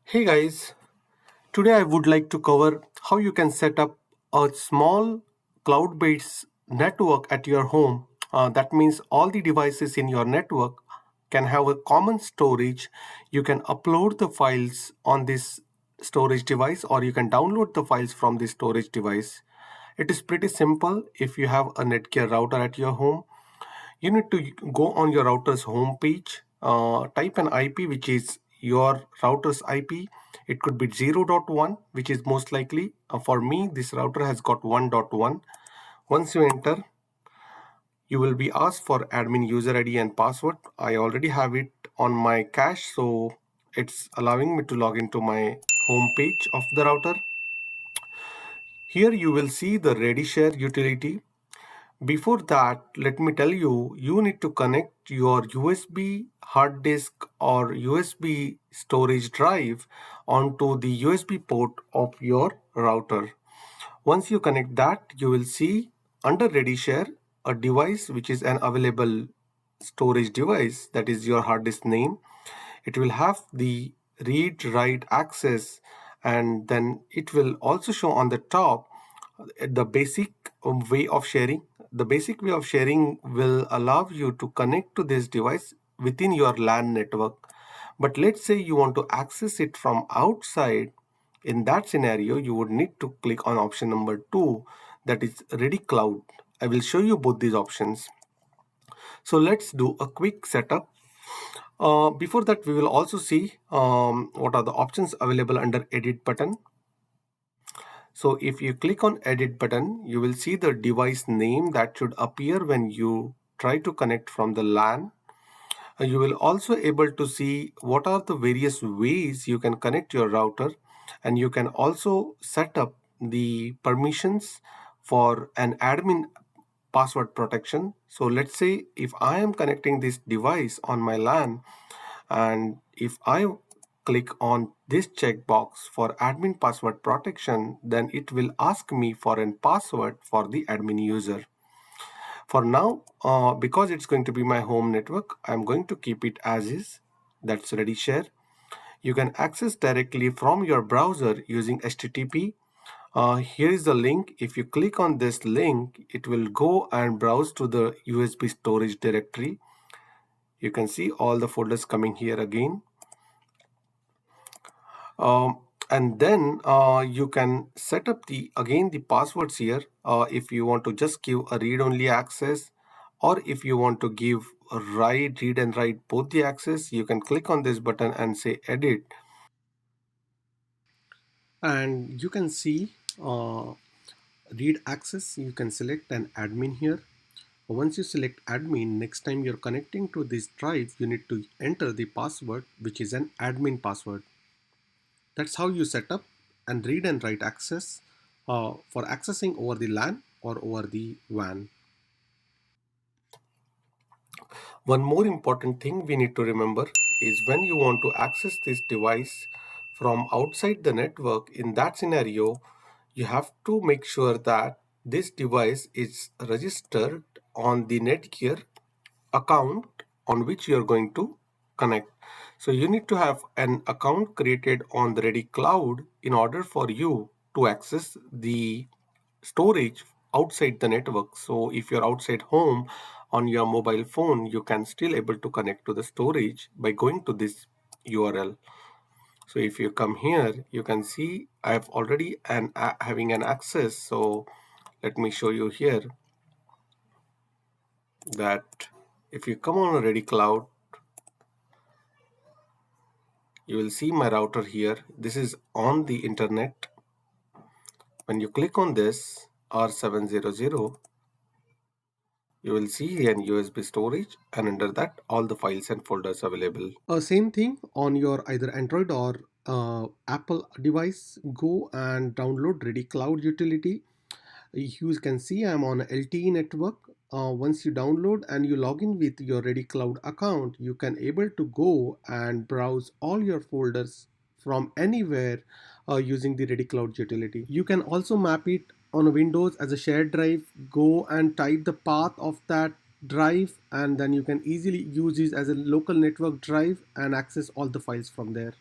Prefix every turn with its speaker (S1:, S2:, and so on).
S1: Hey guys, today I would like to cover how you can set up a small cloud based network at your home. That means all the devices in your network can have a common storage. You can upload the files on this storage device or you can download the files from this storage device. It is pretty simple. If you have a Netgear router at your home, you need to go on your router's home page, type an IP which is your router's IP. It could be 0.1, which is most likely. For me, this router has got 1.1. Once you enter, you will be asked for admin user ID and password. I already have it on my cache, so it's allowing me to log into my home page of the router. Here you will see the ReadyShare utility. Before that, let me tell you, you need to connect your USB hard disk or USB storage drive onto the USB port of your router. Once you connect that, you will see under ReadyShare a device which is an available storage device, that is your hard disk name. It will have the read write access, and then it will also show on the top the basic way of sharing. The basic way of sharing will allow you to connect to this device within your LAN network. But let's say you want to access it from outside. In that scenario, you would need to click on option number 2, that is Ready Cloud. I will show you both these options. So let's do a quick setup. Before that, we will also see what are the options available under Edit button. So if you click on Edit button, you will see the device name that should appear when you try to connect from the LAN. You will also able to see what are the various ways you can connect your router, and you can also set up the permissions for an admin password protection. So let's say if I am connecting this device on my LAN, and if I click on this checkbox for admin password protection, then it will ask me for a password for the admin user. For now, because it's going to be my home network, I'm going to keep it as is. That's ReadyShare. You can access directly from your browser using HTTP. Here is the link. If you click on this link, it will go and browse to the USB storage directory. You can see all the folders coming here again. And then you can set up the passwords here if you want to just give a read-only access, or if you want to give a read and write both the access. You can click on this button and say edit, and you can see read access. You can select an admin here. Once you select admin, next time you're connecting to this drive, you need to enter the password, which is an admin password. That's how you set up and read and write access for accessing over the LAN or over the WAN. One more important thing we need to remember is when you want to access this device from outside the network, in that scenario, you have to make sure that this device is registered on the Netgear account on which you're going to connect. So you need to have an account created on the Ready Cloud in order for you to access the storage outside the network. So if you're outside home on your mobile phone, you can still able to connect to the storage by going to this URL. So if you come here, you can see I've already having an access. So let me show you here that if you come on a Ready Cloud, you will see my router here. This is on the internet. When you click on this R700, you will see an USB storage, and under that all the files and folders available. Same thing on your either Android or Apple device. Go and download Ready Cloud utility. You can see I'm on a LTE network. Once you download and you log in with your Ready Cloud account, you can able to go and browse all your folders from anywhere using the Ready Cloud utility. You can also map it on a Windows as a shared drive. Go and type the path of that drive, and then you can easily use this as a local network drive and access all the files from there.